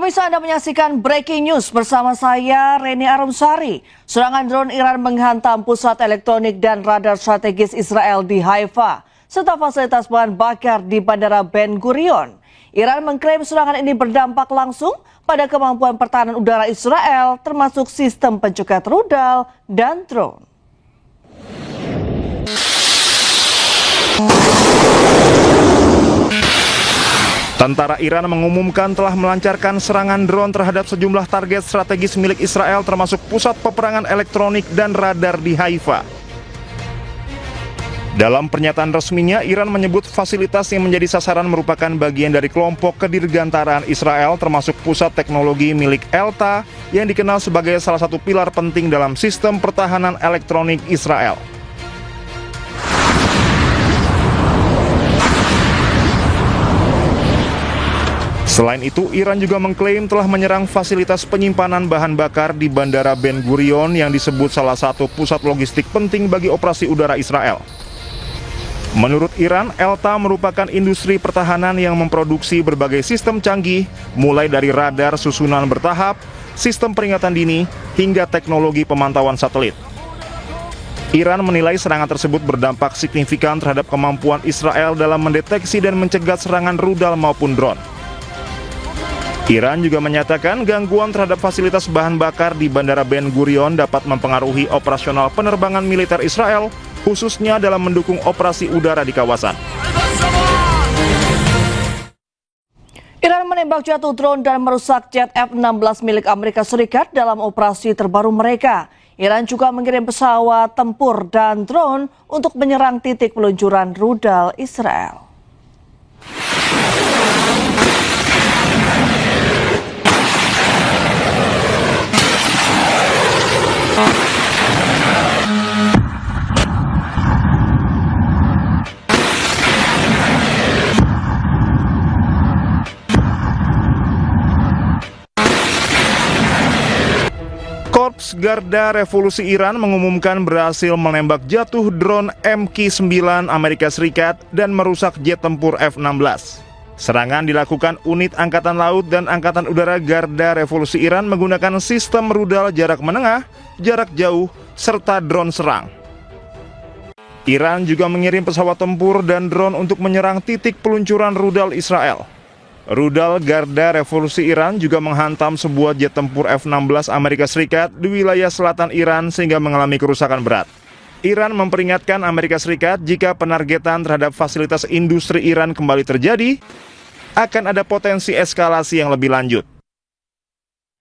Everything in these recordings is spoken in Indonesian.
Pemirsa, Anda menyaksikan Breaking News bersama saya, Reni Arumsari. Serangan drone Iran menghantam pusat elektronik dan radar strategis Israel di Haifa, serta fasilitas bahan bakar di Bandara Ben Gurion. Iran mengklaim serangan ini berdampak langsung pada kemampuan pertahanan udara Israel, termasuk sistem pencegat rudal dan drone. Tentara Iran mengumumkan telah melancarkan serangan drone terhadap sejumlah target strategis milik Israel termasuk pusat peperangan elektronik dan radar di Haifa. Dalam pernyataan resminya, Iran menyebut fasilitas yang menjadi sasaran merupakan bagian dari kelompok kedirgantaraan Israel termasuk pusat teknologi milik Elta yang dikenal sebagai salah satu pilar penting dalam sistem pertahanan elektronik Israel. Selain itu, Iran juga mengklaim telah menyerang fasilitas penyimpanan bahan bakar di Bandara Ben Gurion yang disebut salah satu pusat logistik penting bagi operasi udara Israel. Menurut Iran, Elta merupakan industri pertahanan yang memproduksi berbagai sistem canggih, mulai dari radar susunan bertahap, sistem peringatan dini, hingga teknologi pemantauan satelit. Iran menilai serangan tersebut berdampak signifikan terhadap kemampuan Israel dalam mendeteksi dan mencegah serangan rudal maupun drone. Iran juga menyatakan gangguan terhadap fasilitas bahan bakar di Bandara Ben Gurion dapat mempengaruhi operasional penerbangan militer Israel, khususnya dalam mendukung operasi udara di kawasan. Iran menembak jatuh drone dan merusak jet F-16 milik Amerika Serikat dalam operasi terbaru mereka. Iran juga mengirim pesawat tempur dan drone untuk menyerang titik peluncuran rudal Israel. Korps Garda Revolusi Iran mengumumkan berhasil menembak jatuh drone MQ-9 Amerika Serikat dan merusak jet tempur F-16. Serangan dilakukan unit Angkatan Laut dan Angkatan Udara Garda Revolusi Iran menggunakan sistem rudal jarak menengah, jarak jauh, serta drone serang. Iran juga mengirim pesawat tempur dan drone untuk menyerang titik peluncuran rudal Israel. Rudal Garda Revolusi Iran juga menghantam sebuah jet tempur F-16 Amerika Serikat di wilayah selatan Iran sehingga mengalami kerusakan berat. Iran memperingatkan Amerika Serikat jika penargetan terhadap fasilitas industri Iran kembali terjadi, akan ada potensi eskalasi yang lebih lanjut.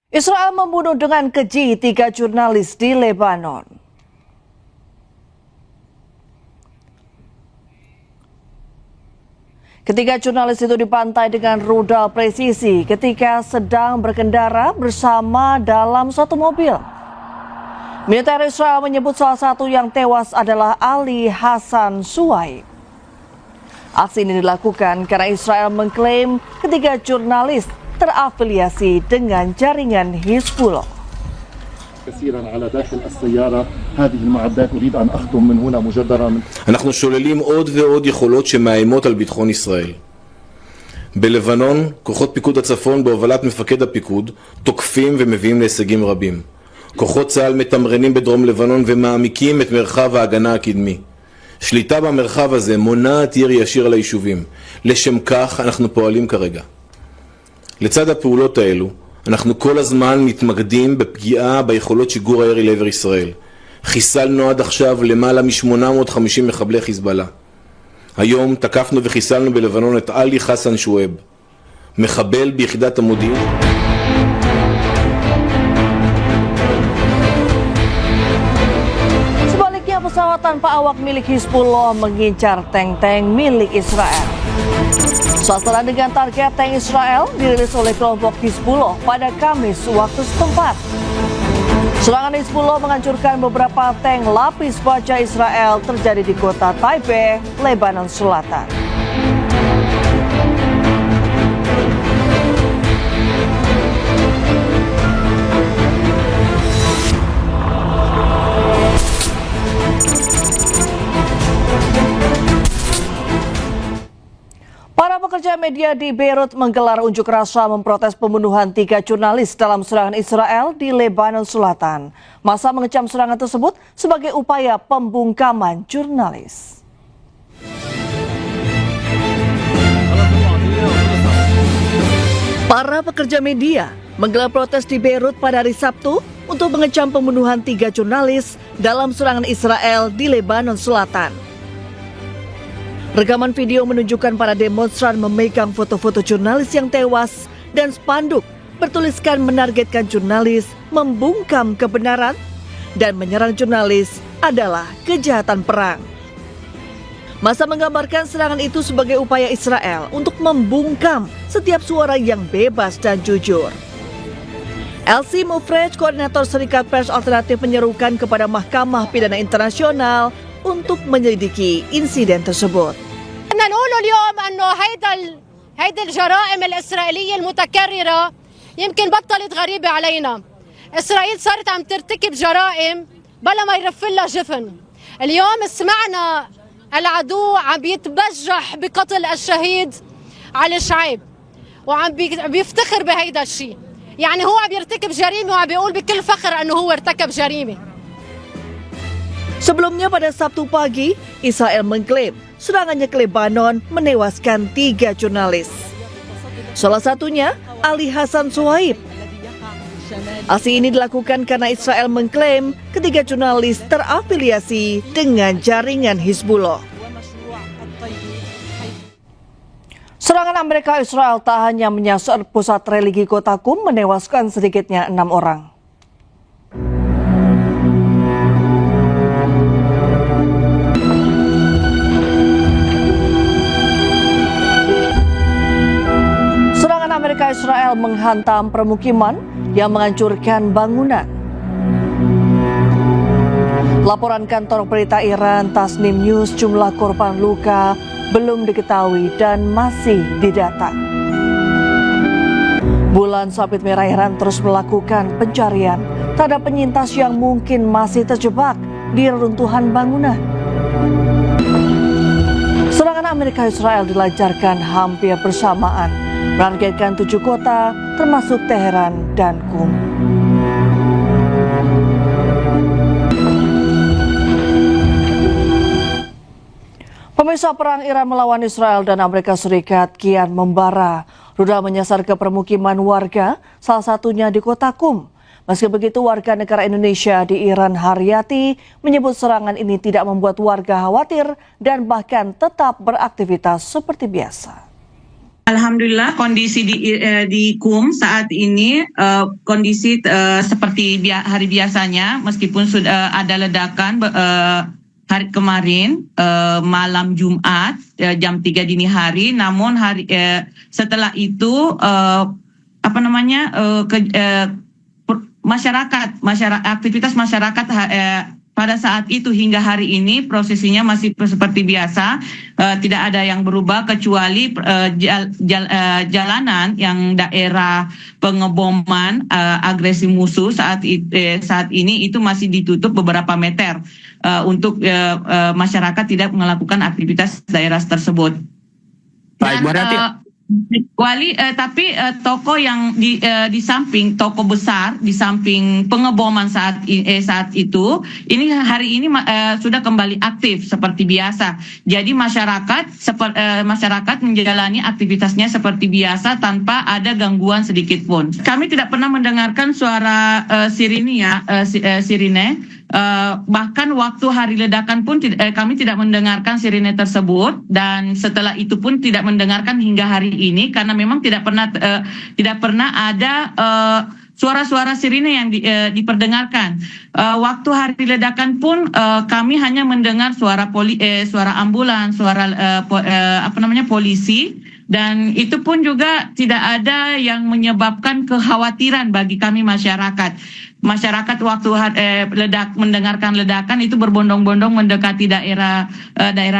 Israel membunuh dengan keji 3 jurnalis di Lebanon. Ketiga jurnalis itu dibantai dengan rudal presisi ketika sedang berkendara bersama dalam satu mobil. Militer Israel menyebut salah satu yang tewas adalah Ali Hassan Suwaib. Aksi ini dilakukan karena Israel mengklaim ketiga jurnalis terafiliasi dengan jaringan Hizbullah. كثيرا على داخل السيارة هذه المعدات أريد أن أختم من هنا مجددا אנחנו שוללים עוד ועוד יכולות שמאיימות על ביטחון ישראל. בלבנון, כוחות פיקוד הצפון בהובלת מפקד הפיקוד תוקפים ומביאים להישגים רבים. כוחות צה"ל מתמרנים בדרום לבנון ומעמיקים את מרחב ההגנה הקדמי. שליטה במרחב הזה מונעת ירי ישיר על היישובים. לשם כך אנחנו פועלים כרגע. לצד הפעולות האלו, אנחנו כל הזמן מתמקדים בפגיעה ביכולות שיגור הירי לעבר ישראל. חיסלנו עד עכשיו למעלה מ-850 מחבלי חיזבאללה. היום תקפנו וחיסלנו בלבנון את עלי חסן שואב, מחבל ביחידת המודיעין. Sebaliknya, pesawat tanpa awak milik Hizbullah mengincar tank-tank milik Israel. Suasana dengan target tank Israel dirilis oleh kelompok Hizbullah pada Kamis waktu setempat. Serangan Hizbullah menghancurkan beberapa tank lapis baja Israel terjadi di kota Taipei, Lebanon Selatan. Para pekerja media di Beirut menggelar unjuk rasa memprotes pembunuhan 3 jurnalis dalam serangan Israel di Lebanon Selatan. Massa mengecam serangan tersebut sebagai upaya pembungkaman jurnalis. Para pekerja media menggelar protes di Beirut pada hari Sabtu untuk mengecam pembunuhan 3 jurnalis dalam serangan Israel di Lebanon Selatan. Rekaman video menunjukkan para demonstran memegang foto-foto jurnalis yang tewas dan spanduk bertuliskan menargetkan jurnalis, membungkam kebenaran, dan menyerang jurnalis adalah kejahatan perang. Massa menggambarkan serangan itu sebagai upaya Israel untuk membungkam setiap suara yang bebas dan jujur. Elsie Mufrej, koordinator Serikat Pers Alternatif, menyerukan kepada Mahkamah Pidana Internasional untuk menyelidiki insiden tersebut. نقول اليوم انه هيدا الجرائم الاسرائيليه المتكرره يمكن بطلت غريبه علينا. اسرائيل صارت عم ترتكب جرائم بلا ما يرفلها جفن. اليوم سمعنا العدو عم يتبجح بقتل الشهيد علي شعيب وعم بيفتخر بهيدا الشيء. يعني هو عم يرتكب جريمه وعم بيقول بكل فخر انه هو ارتكب جريمه. Sebelumnya pada Sabtu pagi, Israel mengklaim serangannya ke Lebanon menewaskan 3 jurnalis. Salah satunya Ali Hasan Suhaib. Aksi ini dilakukan karena Israel mengklaim ketiga jurnalis terafiliasi dengan jaringan Hizbullah. Serangan Amerika Israel tak hanya menyasar pusat religi kota Qum, menewaskan sedikitnya 6 orang. Amerika Israel menghantam permukiman yang menghancurkan bangunan. Laporan kantor berita Iran Tasnim News, jumlah korban luka belum diketahui dan masih didata. Bulan Sabit Merah Iran terus melakukan pencarian terhadap penyintas yang mungkin masih terjebak di reruntuhan bangunan. Serangan Amerika Israel dilancarkan hampir bersamaan, menargetkan 7 kota termasuk Teheran dan Qum. Pemirsa, perang Iran melawan Israel dan Amerika Serikat kian membara. Rudal menyasar ke permukiman warga, salah satunya di kota Qum. Meski begitu, warga negara Indonesia di Iran, Haryati, menyebut serangan ini tidak membuat warga khawatir dan bahkan tetap beraktivitas seperti biasa. Alhamdulillah, kondisi di Qum saat ini kondisi seperti hari biasanya, meskipun sudah ada ledakan hari kemarin malam Jumat jam 3 dini hari, namun setelah itu aktivitas masyarakat pada saat itu hingga hari ini prosesinya masih seperti biasa, tidak ada yang berubah kecuali jalanan yang daerah pengeboman agresi musuh saat ini itu masih ditutup beberapa meter untuk masyarakat tidak melakukan aktivitas daerah tersebut. Baik, berarti Tapi toko yang di samping toko besar, di samping pengeboman saat itu, ini hari ini sudah kembali aktif seperti biasa. Jadi masyarakat menjalani aktivitasnya seperti biasa tanpa ada gangguan sedikit pun. Kami tidak pernah mendengarkan suara sirine. Bahkan waktu hari ledakan pun kami tidak mendengarkan sirine tersebut, dan setelah itu pun tidak mendengarkan hingga hari ini karena memang tidak pernah ada suara-suara sirine yang diperdengarkan. Waktu hari ledakan pun kami hanya mendengar suara ambulans, suara polisi, dan itu pun juga tidak ada yang menyebabkan kekhawatiran bagi kami masyarakat. Masyarakat waktu mendengarkan ledakan itu berbondong-bondong mendekati daerah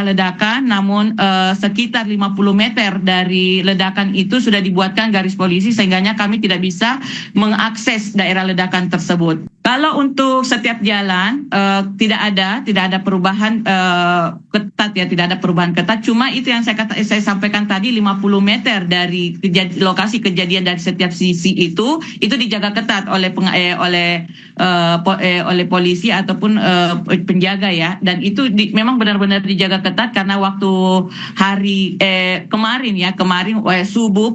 ledakan, namun sekitar 50 meter dari ledakan itu sudah dibuatkan garis polisi sehingganya kami tidak bisa mengakses daerah ledakan tersebut. Kalau untuk setiap jalan tidak ada perubahan ketat ya, tidak ada perubahan ketat. Cuma itu yang saya sampaikan tadi, 50 meter dari lokasi kejadian dari setiap sisi itu dijaga ketat oleh polisi ataupun penjaga ya, dan itu memang benar-benar dijaga ketat karena waktu hari kemarin subuh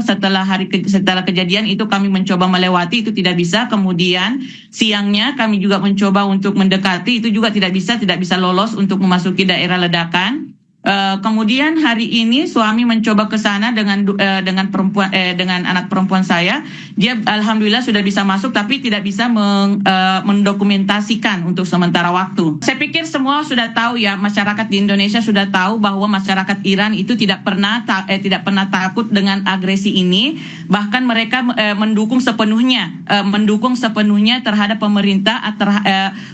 setelah kejadian itu kami mencoba melewati, itu tidak bisa. Kemudian siangnya kami juga mencoba untuk mendekati, itu juga tidak bisa lolos untuk memasuki daerah ledakan. Kemudian hari ini suami mencoba ke sana dengan anak perempuan saya. Dia alhamdulillah sudah bisa masuk, tapi tidak bisa mendokumentasikan untuk sementara waktu. Saya pikir semua sudah tahu ya, masyarakat di Indonesia sudah tahu bahwa masyarakat Iran itu tidak pernah takut dengan agresi ini. Bahkan mereka mendukung sepenuhnya terhadap pemerintah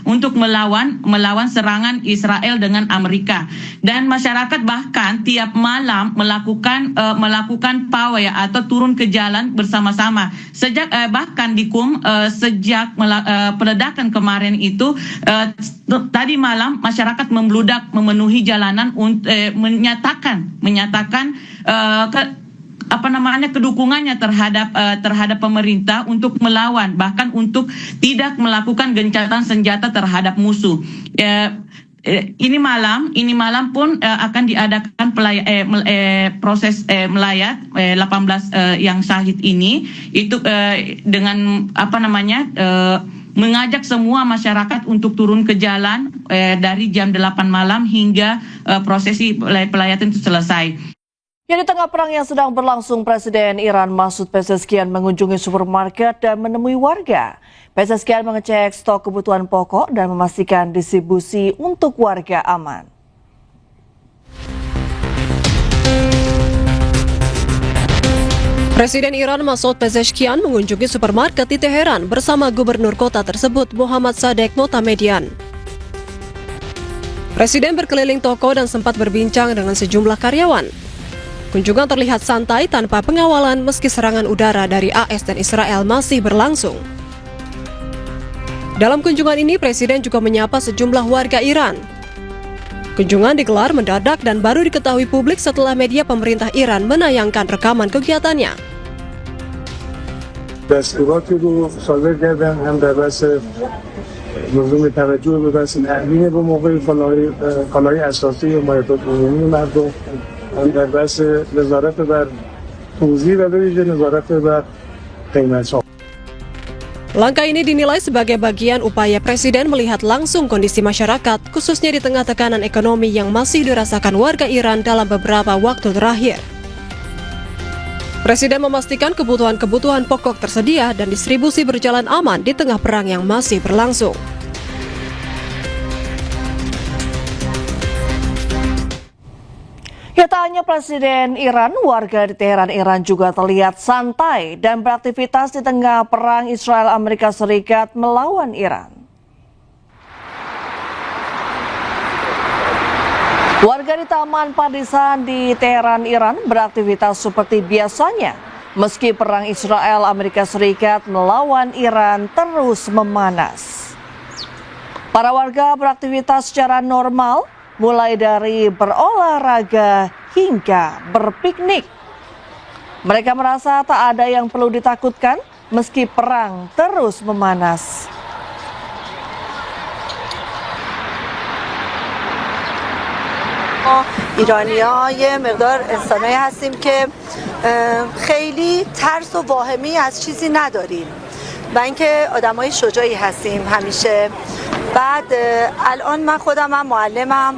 untuk melawan serangan Israel dengan Amerika. Dan masyarakat bahkan tiap malam melakukan pawai atau turun ke jalan bersama-sama. Bahkan di sejak peledakan kemarin itu tadi malam masyarakat membludak memenuhi jalanan menyatakan kedukungannya terhadap pemerintah untuk melawan, bahkan untuk tidak melakukan gencatan senjata terhadap musuh. Ini malam pun akan diadakan proses melayat 18 yang syahid ini, itu dengan mengajak semua masyarakat untuk turun ke jalan dari jam 8 malam hingga prosesi pelayatan itu selesai. Ya, di tengah perang yang sedang berlangsung, Presiden Iran Masoud Pezeshkian mengunjungi supermarket dan menemui warga. Pezeshkian mengecek stok kebutuhan pokok dan memastikan distribusi untuk warga aman. Presiden Iran Masoud Pezeshkian mengunjungi supermarket di Teheran bersama gubernur kota tersebut Mohammad Sadegh Motamedian. Presiden berkeliling toko dan sempat berbincang dengan sejumlah karyawan. Kunjungan terlihat santai tanpa pengawalan meski serangan udara dari AS dan Israel masih berlangsung. Dalam kunjungan ini, Presiden juga menyapa sejumlah warga Iran. Kunjungan digelar mendadak dan baru diketahui publik setelah media pemerintah Iran menayangkan rekaman kegiatannya. دستوراتی رو صادر کردن هم در بحث لزوم توجه به بحث تأمین به موقع کالاهای اساسی و مایحتاج عمومی مردم، هم در بحث نظارت بر توزیع و به ویژه نظارت بر قیمت‌ها. Langkah ini dinilai sebagai bagian upaya Presiden melihat langsung kondisi masyarakat, khususnya di tengah tekanan ekonomi yang masih dirasakan warga Iran dalam beberapa waktu terakhir. Presiden memastikan kebutuhan pokok tersedia dan distribusi berjalan aman di tengah perang yang masih berlangsung. Ya, tak hanya Presiden Iran, warga di Teheran, Iran juga terlihat santai dan beraktivitas di tengah perang Israel Amerika Serikat melawan Iran. Warga di Taman Partisan di Teheran, Iran beraktivitas seperti biasanya, meski perang Israel Amerika Serikat melawan Iran terus memanas. Para warga beraktivitas secara normal, mulai dari berolahraga hingga berpiknik. Mereka merasa tak ada yang perlu ditakutkan meski perang terus memanas. ایرانی‌ها یه مقدار انسانایی هستیم که خیلی ترس و واهمی از چیزی نداریم و اینکه آدمای شجاعی هستیم همیشه. بعد الان من خودم هم معلمم،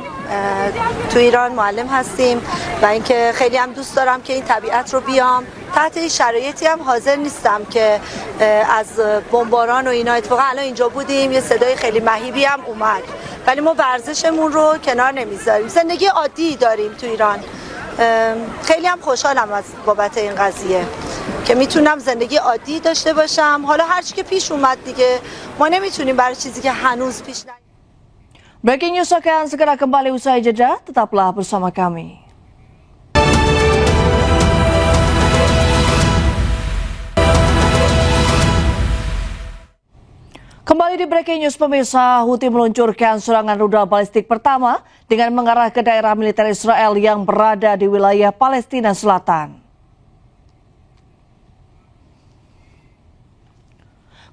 تو ایران معلم هستیم و اینکه خیلی هم دوست دارم که این طبیعت رو بیام. تحت این شرایطی هم حاضر نیستم که از بمباران و اینا، اتفاقا الان اینجا بودیم یه صدای خیلی مهیبی هم اومد، ولی ما ورزشمون رو کنار نمیذاریم. زندگی عادی داریم تو ایران. خیلی هم خوشحالم از بابت این قضیه که میتونم زندگی عادی داشته باشم. حالا هر چی که پیش اومد دیگه، ما نمیتونیم برای چیزی که هنوز پیش نیامده. Breaking News akan segera kembali usai jeda, tetaplah bersama kami. Kembali di Breaking News, pemirsa, Houthi meluncurkan serangan rudal balistik pertama dengan mengarah ke daerah militer Israel yang berada di wilayah Palestina Selatan.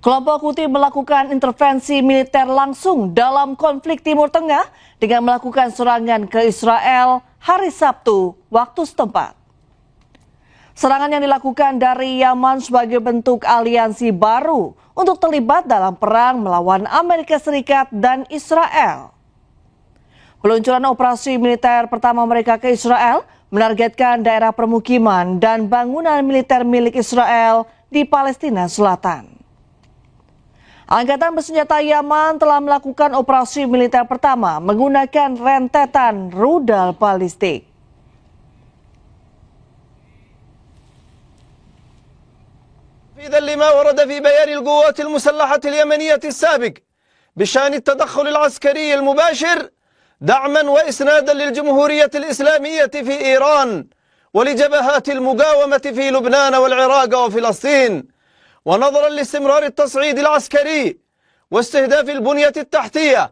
Kelompok Houthi melakukan intervensi militer langsung dalam konflik Timur Tengah dengan melakukan serangan ke Israel hari Sabtu waktu setempat. Serangan yang dilakukan dari Yaman sebagai bentuk aliansi baru untuk terlibat dalam perang melawan Amerika Serikat dan Israel. Peluncuran operasi militer pertama mereka ke Israel menargetkan daerah permukiman dan bangunan militer milik Israel di Palestina Selatan. Angkatan bersenjata Yaman telah melakukan operasi militer pertama menggunakan rentetan rudal balistik. لما ورد في بيان القوات المسلحة اليمنية السابق بشأن التدخل العسكري المباشر دعما وإسنادا للجمهورية الإسلامية في إيران ولجبهات المقاومة في لبنان والعراق وفلسطين، ونظرا لاستمرار التصعيد العسكري واستهداف البنية التحتية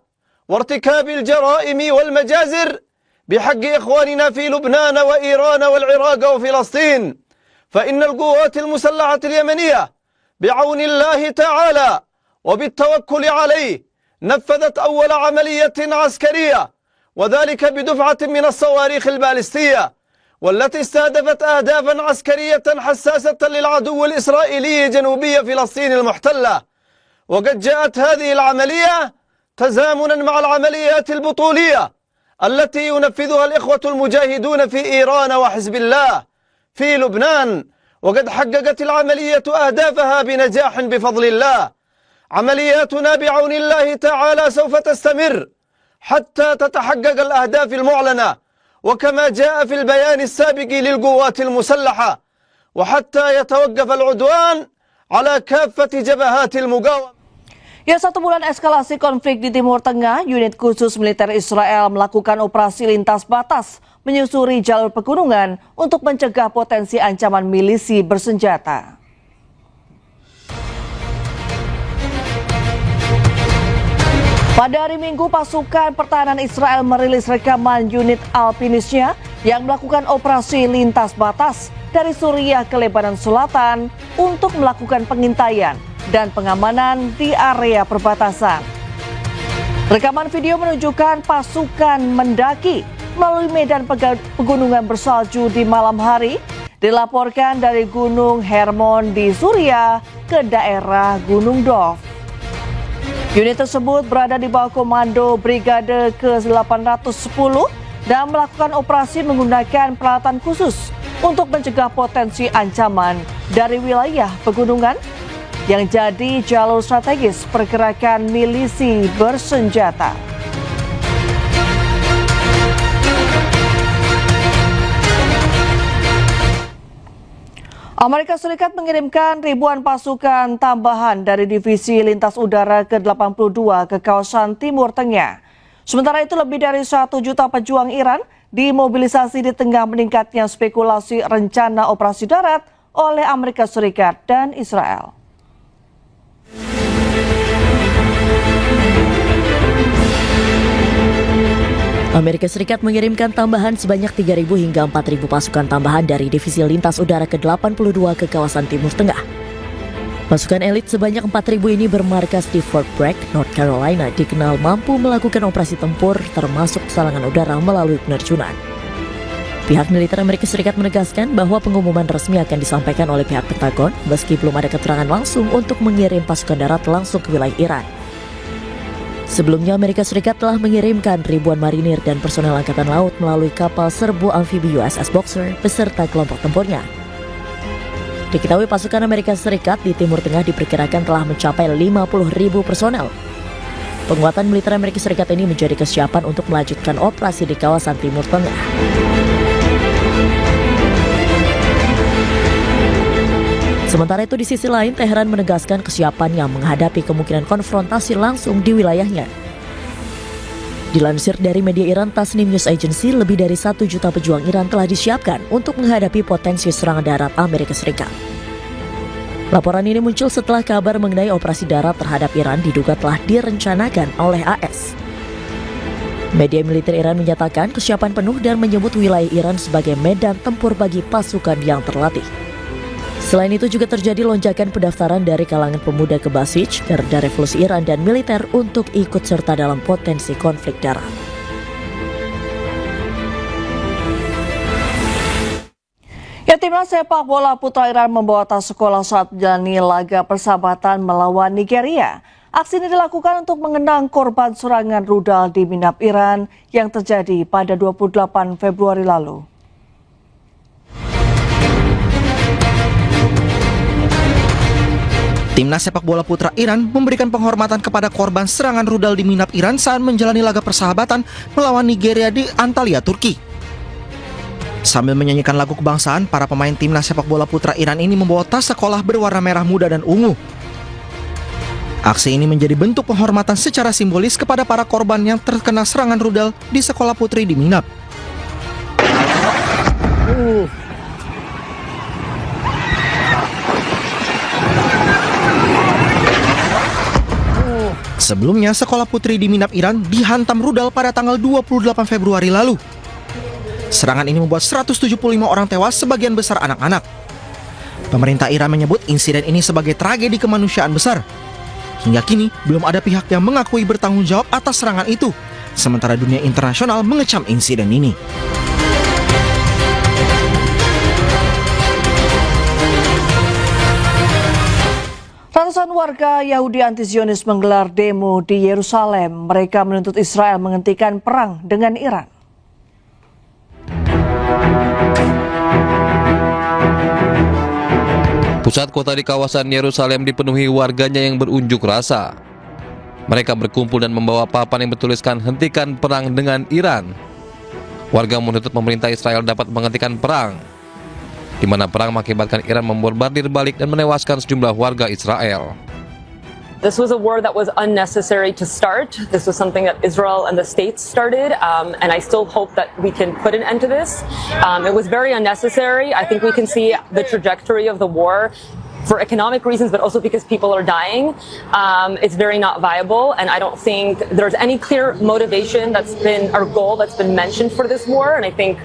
وارتكاب الجرائم والمجازر بحق إخواننا في لبنان وإيران والعراق وفلسطين، فإن القوات المسلحة اليمنية بعون الله تعالى وبالتوكل عليه نفذت أول عملية عسكرية، وذلك بدفعة من الصواريخ البالستية، والتي استهدفت أهدافا عسكرية حساسة للعدو الإسرائيلي جنوبي فلسطين المحتلة. وقد جاءت هذه العملية تزامنا مع العمليات البطولية التي ينفذها الإخوة المجاهدون في إيران وحزب الله في لبنان، وقد حققت العملية أهدافها بنجاح بفضل الله. عملياتنا بعون الله تعالى سوف تستمر حتى تتحقق الأهداف المعلنة وكما جاء في البيان السابق للقوات المسلحة، وحتى يتوقف العدوان على كافة جبهات المقاومة. Ya, 1 bulan eskalasi konflik di Timur Tengah, unit khusus militer Israel melakukan operasi lintas batas menyusuri jalur pegunungan untuk mencegah potensi ancaman milisi bersenjata. Pada hari Minggu, pasukan pertahanan Israel merilis rekaman unit alpinisnya yang melakukan operasi lintas batas dari Suriah ke Lebanon Selatan untuk melakukan pengintaian dan pengamanan di area perbatasan. Rekaman video menunjukkan pasukan mendaki melalui medan pegunungan bersalju di malam hari, dilaporkan dari Gunung Hermon di Suriah ke daerah Gunung Dov. Unit tersebut berada di bawah komando Brigade ke-810 dan melakukan operasi menggunakan peralatan khusus untuk mencegah potensi ancaman dari wilayah pegunungan yang jadi jalur strategis pergerakan milisi bersenjata. Amerika Serikat mengirimkan ribuan pasukan tambahan dari Divisi Lintas Udara ke-82 ke kawasan Timur Tengah. Sementara itu lebih dari 1 juta pejuang Iran dimobilisasi di tengah meningkatnya spekulasi rencana operasi darat oleh Amerika Serikat dan Israel. Amerika Serikat mengirimkan tambahan sebanyak 3.000 hingga 4.000 pasukan tambahan dari Divisi Lintas Udara ke-82 ke kawasan Timur Tengah. Pasukan elit sebanyak 4.000 ini bermarkas di Fort Bragg, North Carolina, dikenal mampu melakukan operasi tempur termasuk serangan udara melalui penerjunan. Pihak militer Amerika Serikat menegaskan bahwa pengumuman resmi akan disampaikan oleh pihak Pentagon meski belum ada keterangan langsung untuk mengirim pasukan darat langsung ke wilayah Iran. Sebelumnya Amerika Serikat telah mengirimkan ribuan marinir dan personel angkatan laut melalui kapal serbu amfibi USS Boxer beserta kelompok tempurnya. Diketahui pasukan Amerika Serikat di Timur Tengah diperkirakan telah mencapai 50.000 personel. Penguatan militer Amerika Serikat ini menjadi kesiapan untuk melanjutkan operasi di kawasan Timur Tengah. Sementara itu di sisi lain, Teheran menegaskan kesiapannya menghadapi kemungkinan konfrontasi langsung di wilayahnya. Dilansir dari media Iran Tasnim News Agency, lebih dari 1 juta pejuang Iran telah disiapkan untuk menghadapi potensi serangan darat Amerika Serikat. Laporan ini muncul setelah kabar mengenai operasi darat terhadap Iran diduga telah direncanakan oleh AS. Media militer Iran menyatakan kesiapan penuh dan menyebut wilayah Iran sebagai medan tempur bagi pasukan yang terlatih. Selain itu juga terjadi lonjakan pendaftaran dari kalangan pemuda ke Basij, Garda Revolusi Iran dan militer untuk ikut serta dalam potensi konflik darat. Ya, timnas sepak bola putra Iran membawa tas sekolah saat menjalani laga persahabatan melawan Nigeria. Aksi ini dilakukan untuk mengenang korban serangan rudal di Minab, Iran yang terjadi pada 28 Februari lalu. Timnas sepak bola putra Iran memberikan penghormatan kepada korban serangan rudal di Minab, Iran saat menjalani laga persahabatan melawan Nigeria di Antalya, Turki. Sambil menyanyikan lagu kebangsaan, para pemain timnas sepak bola putra Iran ini membawa tas sekolah berwarna merah muda dan ungu. Aksi ini menjadi bentuk penghormatan secara simbolis kepada para korban yang terkena serangan rudal di sekolah putri di Minab. Sebelumnya, sekolah putri di Minab, Iran dihantam rudal pada tanggal 28 Februari lalu. Serangan ini membuat 175 orang tewas, sebagian besar anak-anak. Pemerintah Iran menyebut insiden ini sebagai tragedi kemanusiaan besar. Hingga kini, belum ada pihak yang mengakui bertanggung jawab atas serangan itu, sementara dunia internasional mengecam insiden ini. Ratusan warga Yahudi anti-Zionis menggelar demo di Yerusalem. Mereka menuntut Israel menghentikan perang dengan Iran. Pusat kota di kawasan Yerusalem dipenuhi warganya yang berunjuk rasa. Mereka berkumpul dan membawa papan yang bertuliskan "Hentikan perang dengan Iran". Warga menuntut pemerintah Israel dapat menghentikan perang, di mana perang mengakibatkan Iran membombardir balik dan menewaskan sejumlah warga Israel. This was a war that was unnecessary to start. This was something that Israel and the states started, and I still hope that we can put an end to this. It was very unnecessary. I think we can see the trajectory of the war for economic reasons, but also because people are dying. It's very not viable, and I don't think there's any clear motivation that's been our goal that's been mentioned for this war. And I think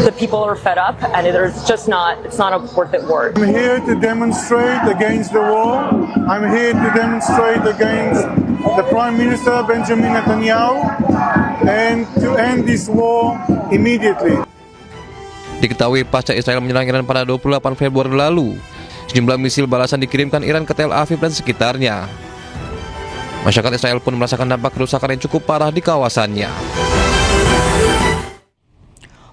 the people are fed up, and it's not a worth it war. I'm here to demonstrate against the war. I'm here to demonstrate against the Prime Minister Benjamin Netanyahu, and to end this war immediately. Diketahui pasca Israel menyerang Iran pada 28 Februari lalu, sejumlah misil balasan dikirimkan Iran ke Tel Aviv dan sekitarnya. Masyarakat Israel pun merasakan dampak kerusakan yang cukup parah di kawasannya.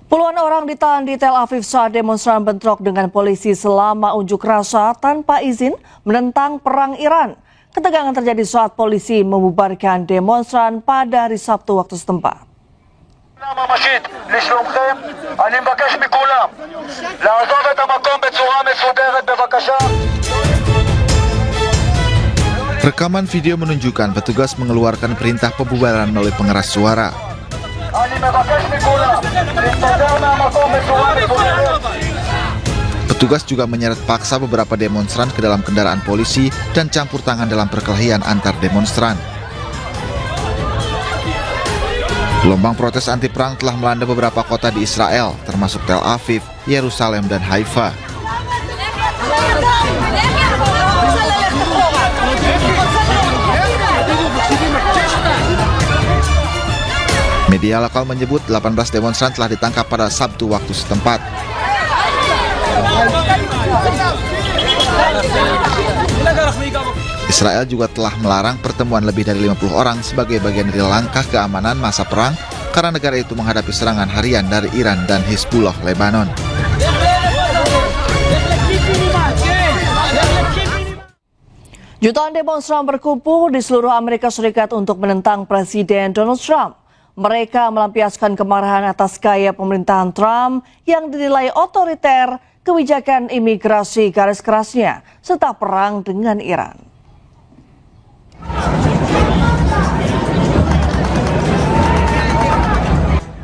Puluhan orang ditahan di Tel Aviv saat demonstran bentrok dengan polisi selama unjuk rasa tanpa izin menentang perang Iran. Ketegangan terjadi saat polisi membubarkan demonstran pada hari Sabtu waktu setempat. Rekaman video menunjukkan petugas mengeluarkan perintah pembubaran melalui pengeras suara. Petugas juga menyeret paksa beberapa demonstran ke dalam kendaraan polisi dan campur tangan dalam perkelahian antar demonstran. Gelombang protes anti perang telah melanda beberapa kota di Israel, termasuk Tel Aviv, Yerusalem, dan Haifa. Media lokal menyebut 18 demonstran telah ditangkap pada Sabtu waktu setempat. Israel juga telah melarang pertemuan lebih dari 50 orang sebagai bagian dari langkah keamanan masa perang karena negara itu menghadapi serangan harian dari Iran dan Hizbullah Lebanon. Jutaan demonstran berkumpul di seluruh Amerika Serikat untuk menentang Presiden Donald Trump. Mereka melampiaskan kemarahan atas gaya pemerintahan Trump yang dinilai otoriter, kebijakan imigrasi garis kerasnya, serta perang dengan Iran.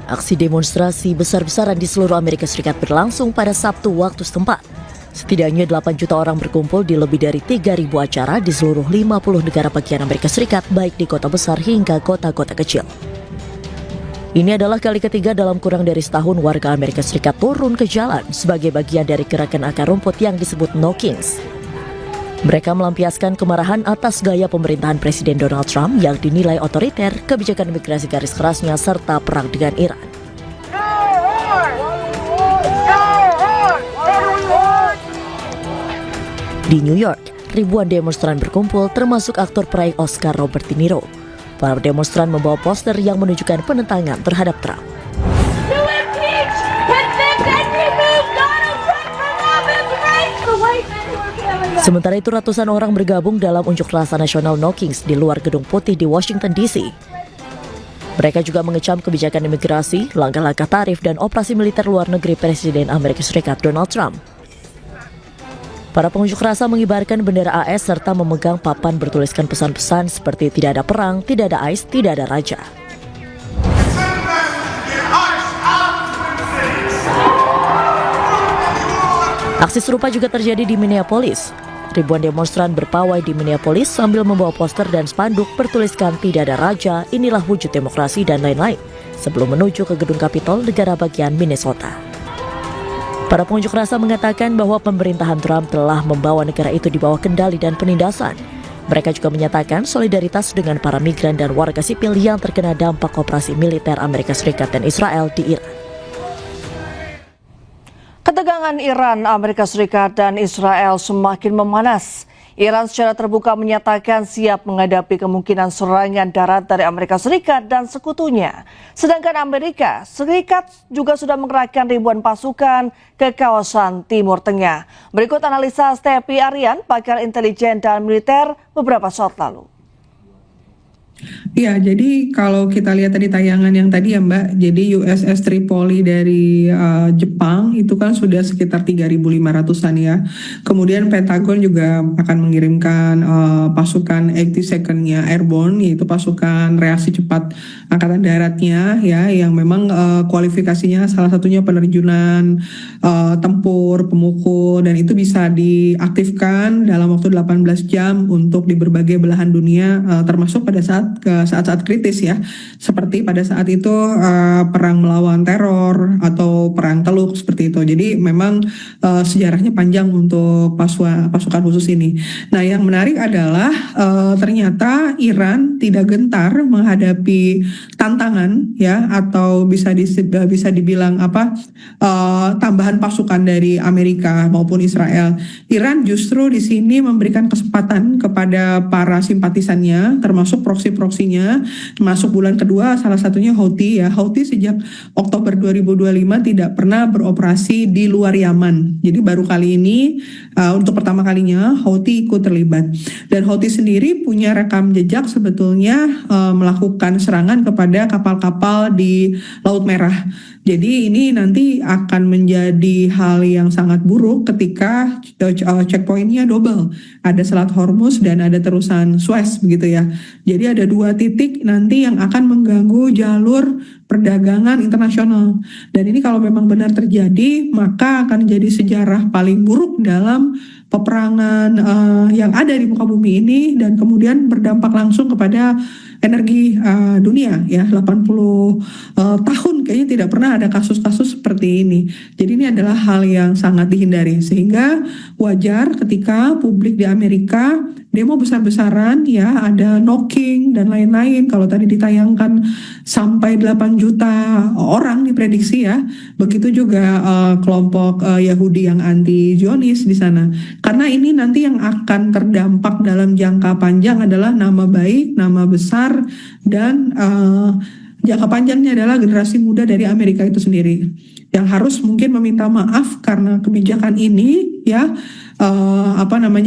Aksi demonstrasi besar-besaran di seluruh Amerika Serikat berlangsung pada Sabtu waktu setempat. Setidaknya 8 juta orang berkumpul di lebih dari 3.000 acara di seluruh 50 negara bagian Amerika Serikat, baik di kota besar hingga kota-kota kecil. Ini adalah kali ketiga dalam kurang dari setahun warga Amerika Serikat turun ke jalan sebagai bagian dari gerakan akar rumput yang disebut No Kings. Mereka melampiaskan kemarahan atas gaya pemerintahan Presiden Donald Trump yang dinilai otoriter, kebijakan imigrasi garis kerasnya, serta perang dengan Iran. Di New York, ribuan demonstran berkumpul termasuk aktor peraih Oscar Robert De Niro. Para demonstran membawa poster yang menunjukkan penentangan terhadap Trump. Sementara itu ratusan orang bergabung dalam unjuk rasa nasional No Kings di luar Gedung Putih di Washington DC. Mereka juga mengecam kebijakan imigrasi, langkah-langkah tarif, dan operasi militer luar negeri Presiden Amerika Serikat Donald Trump. Para pengunjuk rasa mengibarkan bendera AS serta memegang papan bertuliskan pesan-pesan seperti tidak ada perang, tidak ada ICE, tidak ada raja. Aksi serupa juga terjadi di Minneapolis. Ribuan demonstran berpawai di Minneapolis sambil membawa poster dan spanduk bertuliskan tidak ada raja, inilah wujud demokrasi, dan lain-lain, sebelum menuju ke gedung Capitol, negara bagian Minnesota. Para pengunjuk rasa mengatakan bahwa pemerintahan Trump telah membawa negara itu di bawah kendali dan penindasan. Mereka juga menyatakan solidaritas dengan para migran dan warga sipil yang terkena dampak operasi militer Amerika Serikat dan Israel di Iran. Ketegangan Iran, Amerika Serikat, dan Israel semakin memanas. Iran secara terbuka menyatakan siap menghadapi kemungkinan serangan darat dari Amerika Serikat dan sekutunya. Sedangkan Amerika Serikat juga sudah mengerahkan ribuan pasukan ke kawasan Timur Tengah. Berikut analisa Stepi Aryan, pakar intelijen dan militer beberapa saat lalu. Ya, jadi kalau kita lihat tadi tayangan yang tadi ya Mbak, jadi USS Tripoli dari Jepang itu kan sudah sekitar 3.500-an ya. Kemudian Pentagon juga akan mengirimkan pasukan 82nd-nya Airborne, yaitu pasukan reaksi cepat angkatan daratnya ya, yang memang kualifikasinya salah satunya penerjunan tempur, pemukul, dan itu bisa diaktifkan dalam waktu 18 jam untuk di berbagai belahan dunia, termasuk pada saat-saat kritis ya, seperti pada saat itu perang melawan teror atau perang Teluk seperti itu. Jadi memang sejarahnya panjang untuk pasukan khusus ini. Nah, yang menarik adalah ternyata Iran tidak gentar menghadapi tantangan ya, atau bisa dibilang tambahan pasukan dari Amerika maupun Israel. Iran justru di sini memberikan kesempatan kepada para simpatisannya, termasuk proksi-proksinya. Masuk bulan kedua, salah satunya Houthi ya. Houthi sejak Oktober 2025 tidak pernah beroperasi di luar Yaman. Jadi baru kali ini untuk pertama kalinya Houthi ikut terlibat. Dan Houthi sendiri punya rekam jejak sebetulnya melakukan serangan kepada kapal-kapal di Laut Merah. Jadi ini nanti akan menjadi hal yang sangat buruk ketika checkpointnya double. Ada Selat Hormuz dan ada terusan Suez begitu ya. Jadi ada dua titik nanti yang akan mengganggu jalur perdagangan internasional. Dan ini kalau memang benar terjadi, maka akan jadi sejarah paling buruk dalam peperangan yang ada di muka bumi ini, dan kemudian berdampak langsung kepada energi dunia ya, 80 tahun kayaknya tidak pernah ada kasus-kasus seperti ini. Jadi ini adalah hal yang sangat dihindari, sehingga wajar ketika publik di Amerika demo besar-besaran ya, ada knocking dan lain-lain. Kalau tadi ditayangkan sampai 8 juta orang diprediksi ya, begitu juga kelompok Yahudi yang anti Zionis di sana. Karena ini nanti yang akan terdampak dalam jangka panjang adalah nama baik, nama besar, dan jangka panjangnya adalah generasi muda dari Amerika itu sendiri yang harus mungkin meminta maaf karena kebijakan ini ya,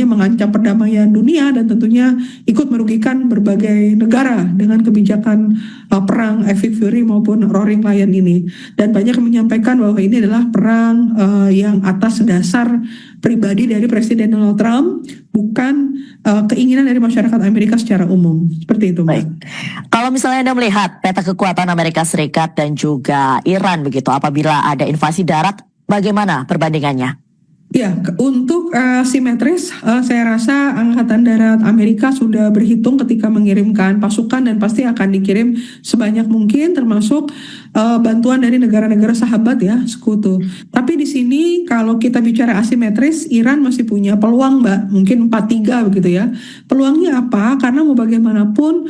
mengancam perdamaian dunia dan tentunya ikut merugikan berbagai negara dengan kebijakan perang Epic Fury maupun Roaring Lion ini. Dan banyak yang menyampaikan bahwa ini adalah perang yang atas dasar pribadi dari Presiden Donald Trump, bukan keinginan dari masyarakat Amerika secara umum. Seperti itu, Mbak. Kalau misalnya Anda melihat peta kekuatan Amerika Serikat dan juga Iran begitu, apabila ada invasi darat, bagaimana perbandingannya? Ya, untuk simetris, saya rasa Angkatan Darat Amerika sudah berhitung ketika mengirimkan pasukan dan pasti akan dikirim sebanyak mungkin, termasuk bantuan dari negara-negara sahabat ya, sekutu. Tapi di sini kalau kita bicara asimetris, Iran masih punya peluang, Mbak, mungkin 4-3 begitu ya. Peluangnya apa? Karena mau bagaimanapun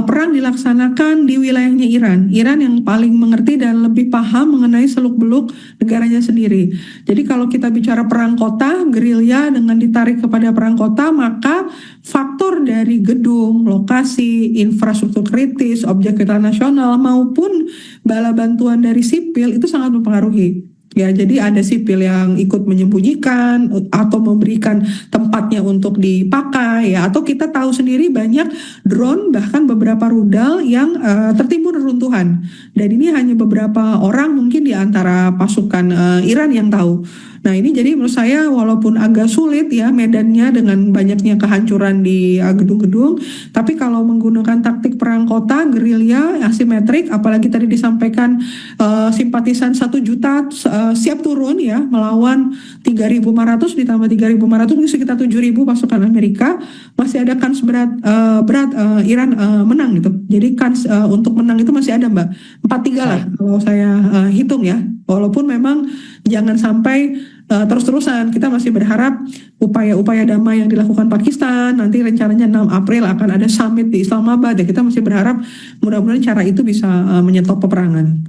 perang dilaksanakan di wilayahnya Iran. Iran yang paling mengerti dan lebih paham mengenai seluk-beluk negaranya sendiri. Jadi kalau kita bicara perang kota, gerilya dengan ditarik kepada perang kota, maka faktor dari gedung, lokasi, infrastruktur kritis, objek vital nasional maupun bala bantuan dari sipil itu sangat mempengaruhi. Ya, jadi ada sipil yang ikut menyembunyikan atau memberikan tempatnya untuk dipakai ya, atau kita tahu sendiri banyak drone bahkan beberapa rudal yang tertimbun reruntuhan. Dan ini hanya beberapa orang mungkin di antara pasukan Iran yang tahu. Nah ini jadi menurut saya walaupun agak sulit ya medannya dengan banyaknya kehancuran di gedung-gedung, tapi kalau menggunakan taktik perang kota, gerilya, asimetrik, apalagi tadi disampaikan simpatisan 1 juta siap turun ya melawan 3.500 ditambah 3.500 itu sekitar 7.000 pasukan Amerika, masih ada kans berat Iran menang gitu. Jadi kans untuk menang itu masih ada, Mbak, 4-3 lah kalau saya hitung ya. Walaupun memang jangan sampai terus-terusan, kita masih berharap upaya-upaya damai yang dilakukan Pakistan, nanti rencananya 6 April akan ada summit di Islamabad ya, kita masih berharap mudah-mudahan cara itu bisa menyetop peperangan.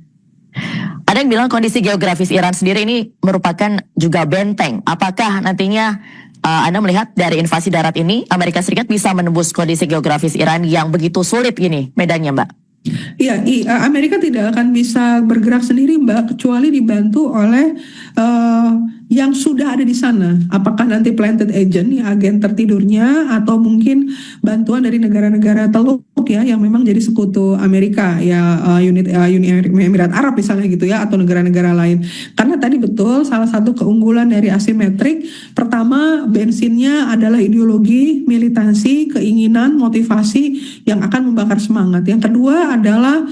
Ada yang bilang kondisi geografis Iran sendiri ini merupakan juga benteng. Apakah nantinya Anda melihat dari invasi darat ini Amerika Serikat bisa menembus kondisi geografis Iran yang begitu sulit gini medannya, Mbak? Iya, Amerika tidak akan bisa bergerak sendiri, Mbak, kecuali dibantu oleh yang sudah ada di sana. Apakah nanti planted agent, ya agen tertidurnya, atau mungkin bantuan dari negara-negara teluk ya yang memang jadi sekutu Amerika ya, Uni Emirat Arab misalnya gitu ya, atau negara-negara lain. Karena tadi betul salah satu keunggulan dari asimetrik, pertama bensinnya adalah ideologi, militansi, keinginan, motivasi yang akan membakar semangat. Yang kedua adalah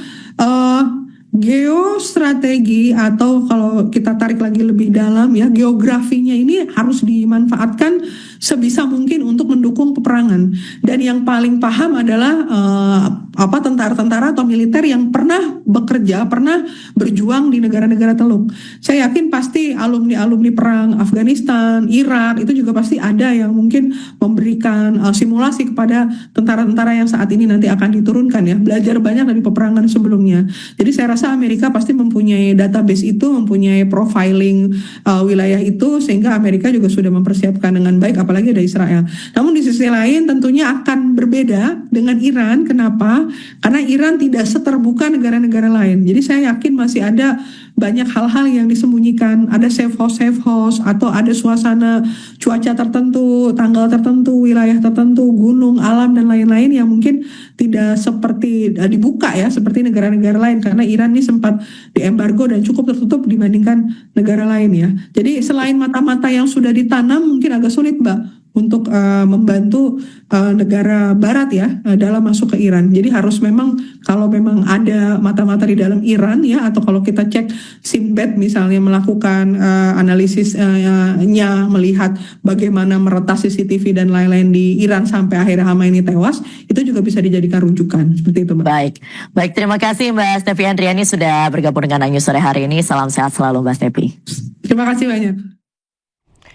geostrategi, atau kalau kita tarik lagi lebih dalam ya, geografinya ini harus dimanfaatkan sebisa mungkin untuk mendukung peperangan. Dan yang paling paham adalah tentara-tentara atau militer yang pernah bekerja, pernah berjuang di negara-negara teluk. Saya yakin pasti alumni-alumni perang Afghanistan, Irak itu juga pasti ada yang mungkin memberikan simulasi kepada tentara-tentara yang saat ini nanti akan diturunkan ya, belajar banyak dari peperangan sebelumnya. Jadi saya rasa Amerika pasti mempunyai database itu, mempunyai profiling wilayah itu, sehingga Amerika juga sudah mempersiapkan dengan baik, apalagi ada Israel. Namun di sisi lain tentunya akan berbeda dengan Iran. Kenapa? Karena Iran tidak seterbuka negara-negara lain. Jadi saya yakin masih ada banyak hal-hal yang disembunyikan, ada safe house, atau ada suasana cuaca tertentu, tanggal tertentu, wilayah tertentu, gunung, alam, dan lain-lain yang mungkin tidak seperti dibuka ya, seperti negara-negara lain, karena Iran ini sempat diembargo dan cukup tertutup dibandingkan negara lain ya. Jadi selain mata-mata yang sudah ditanam, mungkin agak sulit, Mbak, untuk membantu negara Barat ya dalam masuk ke Iran. Jadi harus memang kalau memang ada mata-mata di dalam Iran ya, atau kalau kita cek Simbad misalnya melakukan analisisnya, melihat bagaimana meretas CCTV dan lain-lain di Iran sampai akhirnya Khamenei tewas, itu juga bisa dijadikan rujukan seperti itu, Mbak. Baik, terima kasih Mbak Stefi Andriani sudah bergabung dengan News Sore hari ini. Salam sehat selalu Mbak Stefi. Terima kasih banyak.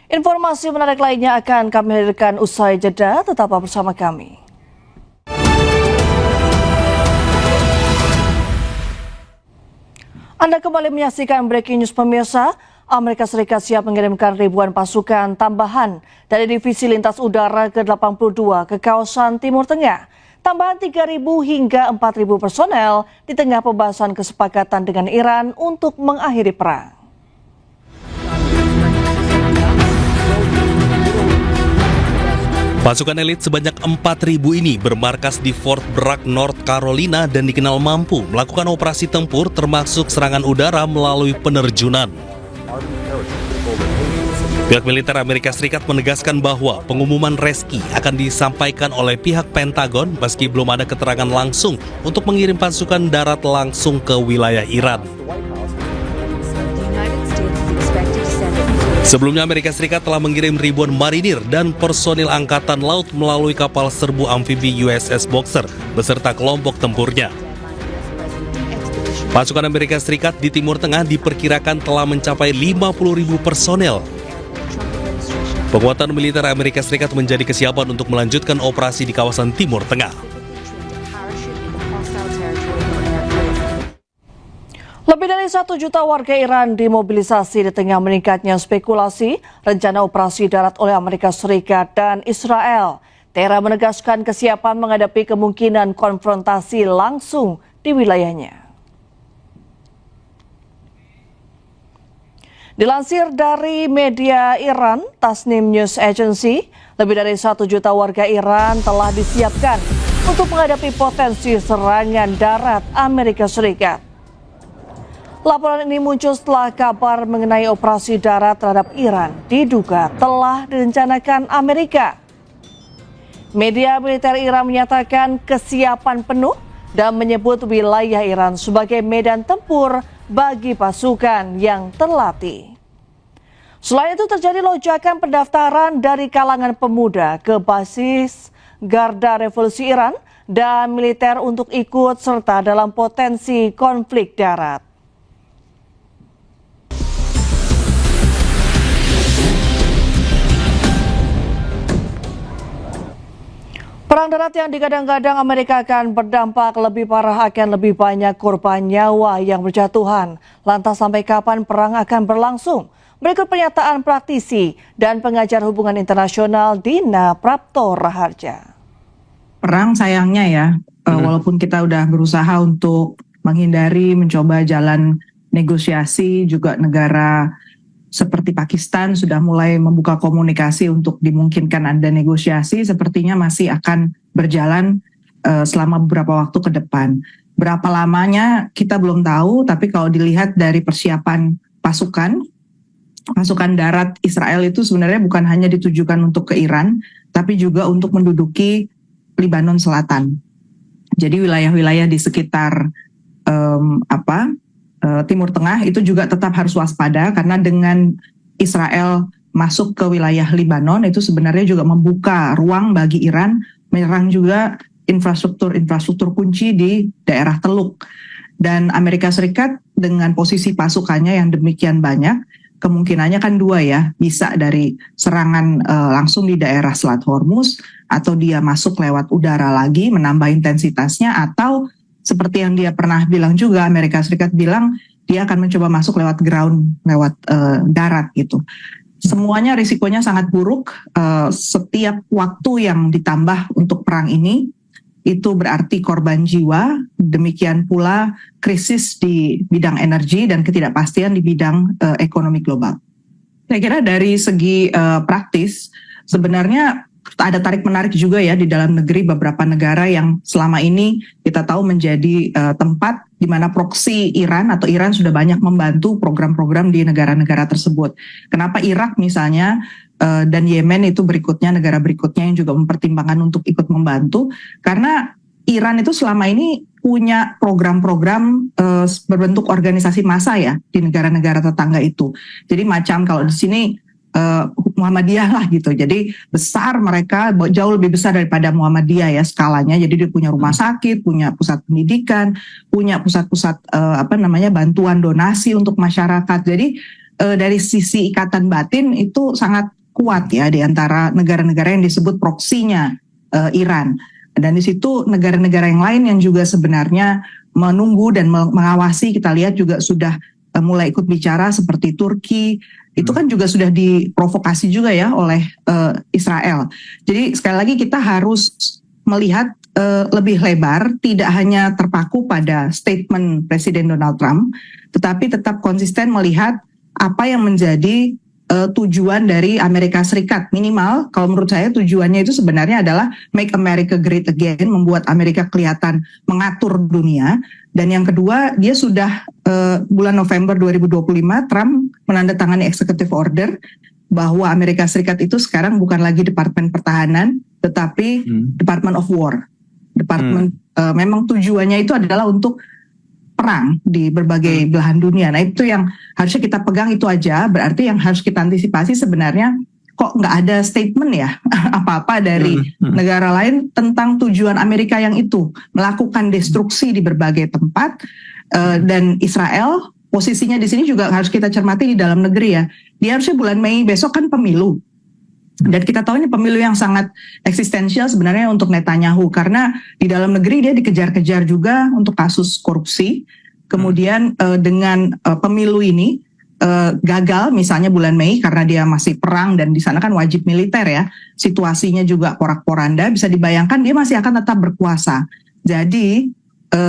Informasi menarik lainnya akan kami hadirkan usai jeda, tetaplah bersama kami. Anda kembali menyaksikan Breaking News pemirsa. Amerika Serikat siap mengirimkan ribuan pasukan tambahan dari Divisi Lintas Udara ke-82 ke kawasan Timur Tengah. Tambahan 3.000 hingga 4.000 personel di tengah pembahasan kesepakatan dengan Iran untuk mengakhiri perang. Pasukan elit sebanyak 4.000 ini bermarkas di Fort Bragg, North Carolina dan dikenal mampu melakukan operasi tempur termasuk serangan udara melalui penerjunan. Pihak militer Amerika Serikat menegaskan bahwa pengumuman reski akan disampaikan oleh pihak Pentagon meski belum ada keterangan langsung untuk mengirim pasukan darat langsung ke wilayah Iran. Sebelumnya Amerika Serikat telah mengirim ribuan marinir dan personil angkatan laut melalui kapal serbu amfibi USS Boxer beserta kelompok tempurnya. Pasukan Amerika Serikat di Timur Tengah diperkirakan telah mencapai 50.000 personel. Penguatan militer Amerika Serikat menjadi kesiapan untuk melanjutkan operasi di kawasan Timur Tengah. Lebih dari 1 juta warga Iran dimobilisasi di tengah meningkatnya spekulasi rencana operasi darat oleh Amerika Serikat dan Israel. Tehran menegaskan kesiapan menghadapi kemungkinan konfrontasi langsung di wilayahnya. Dilansir dari media Iran, Tasnim News Agency, lebih dari 1 juta warga Iran telah disiapkan untuk menghadapi potensi serangan darat Amerika Serikat. Laporan ini muncul setelah kabar mengenai operasi darat terhadap Iran diduga telah direncanakan Amerika. Media militer Iran menyatakan kesiapan penuh dan menyebut wilayah Iran sebagai medan tempur bagi pasukan yang terlatih. Selain itu terjadi lonjakan pendaftaran dari kalangan pemuda ke basis Garda Revolusi Iran dan militer untuk ikut serta dalam potensi konflik darat. Perang darat yang digadang-gadang Amerika akan berdampak lebih parah, akan lebih banyak korban nyawa yang berjatuhan. Lantas sampai kapan perang akan berlangsung? Berikut pernyataan praktisi dan pengajar hubungan internasional Dina Prapto Raharja. Perang sayangnya ya, walaupun kita udah berusaha untuk menghindari, mencoba jalan negosiasi, juga negara seperti Pakistan sudah mulai membuka komunikasi untuk dimungkinkan ada negosiasi, sepertinya masih akan berjalan selama beberapa waktu ke depan. Berapa lamanya kita belum tahu, tapi kalau dilihat dari persiapan pasukan darat Israel itu sebenarnya bukan hanya ditujukan untuk ke Iran, tapi juga untuk menduduki Lebanon Selatan. Jadi wilayah-wilayah di sekitar Timur Tengah itu juga tetap harus waspada, karena dengan Israel masuk ke wilayah Lebanon itu sebenarnya juga membuka ruang bagi Iran menyerang juga infrastruktur kunci di daerah Teluk. Dan Amerika Serikat dengan posisi pasukannya yang demikian banyak, kemungkinannya kan dua ya, bisa dari serangan langsung di daerah Selat Hormuz, atau dia masuk lewat udara lagi menambah intensitasnya, atau seperti yang dia pernah bilang juga, Amerika Serikat bilang dia akan mencoba masuk lewat ground, lewat darat gitu. Semuanya risikonya sangat buruk. Setiap waktu yang ditambah untuk perang ini, itu berarti korban jiwa, demikian pula krisis di bidang energi dan ketidakpastian di bidang ekonomi global. Saya kira dari segi praktis, sebenarnya ada tarik-menarik juga ya di dalam negeri beberapa negara yang selama ini kita tahu menjadi tempat di mana proksi Iran atau Iran sudah banyak membantu program-program di negara-negara tersebut. Kenapa Irak misalnya dan Yemen itu berikutnya, negara berikutnya yang juga mempertimbangkan untuk ikut membantu, karena Iran itu selama ini punya program-program berbentuk organisasi massa ya di negara-negara tetangga itu. Jadi macam kalau di sini Muhammadiyah lah gitu. Jadi besar mereka, jauh lebih besar daripada Muhammadiyah ya skalanya. Jadi dia punya rumah sakit, punya pusat pendidikan, punya pusat-pusat bantuan donasi untuk masyarakat. Jadi dari sisi ikatan batin itu sangat kuat ya di antara negara-negara yang disebut proksinya Iran. Dan di situ negara-negara yang lain yang juga sebenarnya menunggu dan mengawasi, kita lihat juga sudah mulai ikut bicara seperti Turki. Itu kan juga sudah diprovokasi juga ya oleh Israel. Jadi sekali lagi kita harus melihat lebih lebar, tidak hanya terpaku pada statement Presiden Donald Trump, tetapi tetap konsisten melihat apa yang menjadi tujuan dari Amerika Serikat. Minimal kalau menurut saya tujuannya itu sebenarnya adalah make America great again, membuat Amerika kelihatan mengatur dunia. Dan yang kedua, dia sudah bulan November 2025 Trump menandatangani executive order bahwa Amerika Serikat itu sekarang bukan lagi Departemen Pertahanan tetapi Department of War. Memang tujuannya itu adalah untuk perang di berbagai belahan dunia. Nah itu yang harusnya kita pegang, itu aja. Berarti yang harus kita antisipasi sebenarnya kok nggak ada statement ya apa-apa dari negara lain tentang tujuan Amerika yang itu melakukan destruksi di berbagai tempat. Dan Israel posisinya di sini juga harus kita cermati di dalam negeri ya. Dia harusnya bulan Mei besok kan pemilu. Dan kita tahu ini pemilu yang sangat eksistensial sebenarnya untuk Netanyahu, karena di dalam negeri dia dikejar-kejar juga untuk kasus korupsi. Kemudian dengan pemilu ini gagal misalnya bulan Mei karena dia masih perang dan di sana kan wajib militer ya. Situasinya juga porak-poranda, bisa dibayangkan dia masih akan tetap berkuasa. Jadi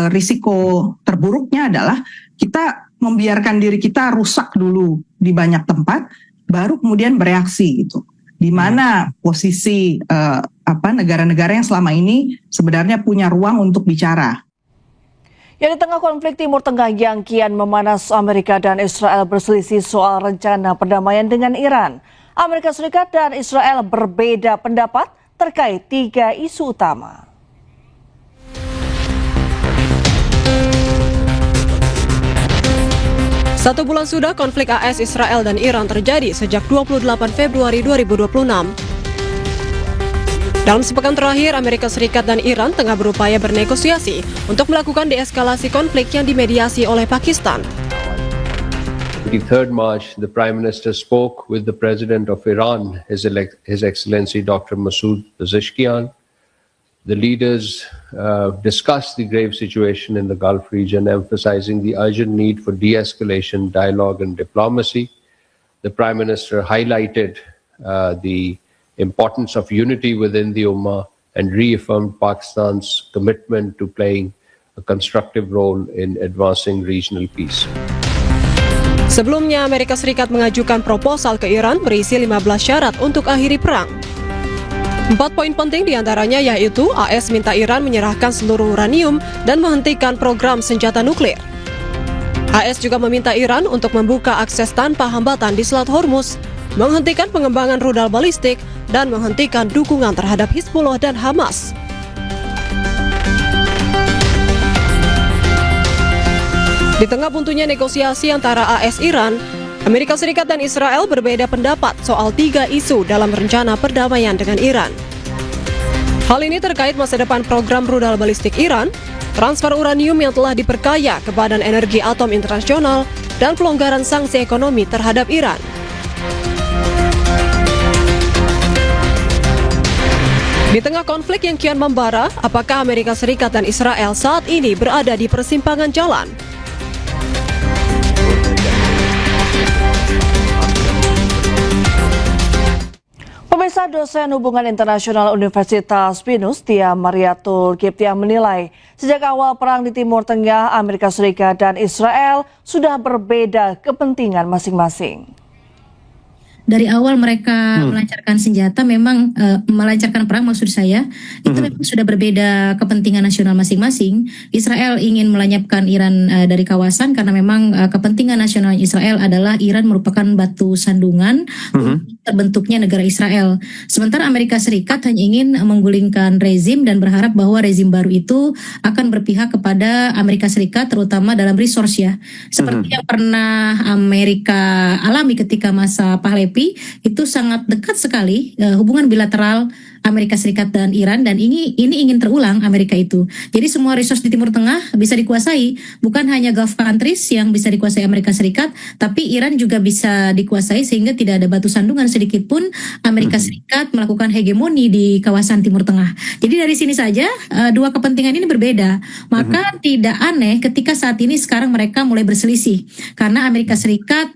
risiko terburuknya adalah kita membiarkan diri kita rusak dulu di banyak tempat, baru kemudian bereaksi gitu. Di mana posisi negara-negara yang selama ini sebenarnya punya ruang untuk bicara. Ya, di tengah konflik Timur Tengah yang kian memanas, Amerika dan Israel berselisih soal rencana perdamaian dengan Iran. Amerika Serikat dan Israel berbeda pendapat terkait 3 isu utama. Satu bulan sudah konflik AS, Israel, dan Iran terjadi sejak 28 Februari 2026. Dalam sepekan terakhir, Amerika Serikat dan Iran tengah berupaya bernegosiasi untuk melakukan deeskalasi konflik yang dimediasi oleh Pakistan. The 3rd March, the Prime Minister spoke with the President of Iran, His Excellency Dr. Masoud Pezeshkian. The leaders discussed the grave situation in the Gulf region, emphasizing the urgent need for de-escalation, dialogue and diplomacy. The Prime Minister highlighted the importance of unity within the Ummah and reaffirmed Pakistan's commitment to playing a constructive role in advancing regional peace. Sebelumnya, Amerika Serikat mengajukan proposal ke Iran berisi 15 syarat untuk akhiri perang. 4 poin penting diantaranya yaitu AS minta Iran menyerahkan seluruh uranium dan menghentikan program senjata nuklir. AS juga meminta Iran untuk membuka akses tanpa hambatan di Selat Hormuz, menghentikan pengembangan rudal balistik, dan menghentikan dukungan terhadap Hizbullah dan Hamas. Di tengah buntunya negosiasi antara AS Iran, Amerika Serikat dan Israel berbeda pendapat soal 3 isu dalam rencana perdamaian dengan Iran. Hal ini terkait masa depan program rudal balistik Iran, transfer uranium yang telah diperkaya ke Badan Energi Atom Internasional, dan pelonggaran sanksi ekonomi terhadap Iran. Di tengah konflik yang kian membara, apakah Amerika Serikat dan Israel saat ini berada di persimpangan jalan? Pemirsa, dosen hubungan internasional Universitas Pinus, Tia Mariatul Kiptia menilai sejak awal perang di Timur Tengah, Amerika Serikat dan Israel sudah berbeda kepentingan masing-masing. dari awal mereka melancarkan senjata memang melancarkan perang maksud saya itu memang sudah berbeda kepentingan nasional masing-masing. Israel ingin melenyapkan Iran dari kawasan karena memang kepentingan nasional Israel adalah Iran merupakan batu sandungan untuk terbentuknya negara Israel. Sementara Amerika Serikat hanya ingin menggulingkan rezim dan berharap bahwa rezim baru itu akan berpihak kepada Amerika Serikat terutama dalam resource ya. Seperti yang pernah Amerika alami ketika masa Pahlavi, itu sangat dekat sekali hubungan bilateral Amerika Serikat dan Iran, dan ini ingin terulang Amerika itu. Jadi semua resource di Timur Tengah bisa dikuasai, bukan hanya Gulf countries yang bisa dikuasai Amerika Serikat, tapi Iran juga bisa dikuasai sehingga tidak ada batu sandungan sedikit pun Amerika Serikat melakukan hegemoni di kawasan Timur Tengah. Jadi dari sini saja dua kepentingan ini berbeda. Maka tidak aneh ketika saat ini sekarang mereka mulai berselisih karena Amerika Serikat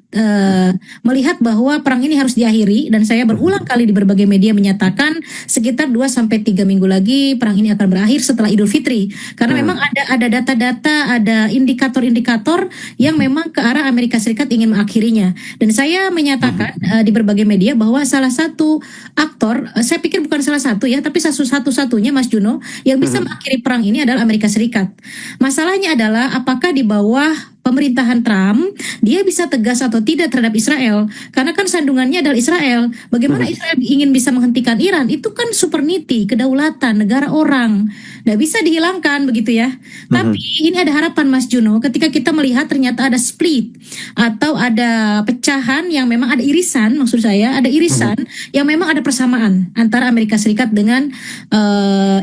melihat bahwa perang ini harus diakhiri, dan saya berulang kali di berbagai media menyatakan sekitar 2-3 minggu lagi perang ini akan berakhir setelah Idul Fitri, karena memang ada data-data, ada indikator-indikator yang memang ke arah Amerika Serikat ingin mengakhirinya. Dan saya menyatakan di berbagai media bahwa salah satu aktor, saya pikir bukan salah satu ya, tapi satu-satunya Mas Juno yang bisa mengakhiri perang ini adalah Amerika Serikat. Masalahnya adalah apakah di bawah pemerintahan Trump dia bisa tegas atau tidak terhadap Israel, karena kan sandungannya adalah Israel. Bagaimana Israel ingin bisa menghentikan Iran? Itu kan sovereignty, kedaulatan negara orang, nggak bisa dihilangkan begitu ya. Tapi ini ada harapan Mas Juno ketika kita melihat ternyata ada split atau ada pecahan yang memang ada irisan, maksud saya ada irisan yang memang ada persamaan antara Amerika Serikat dengan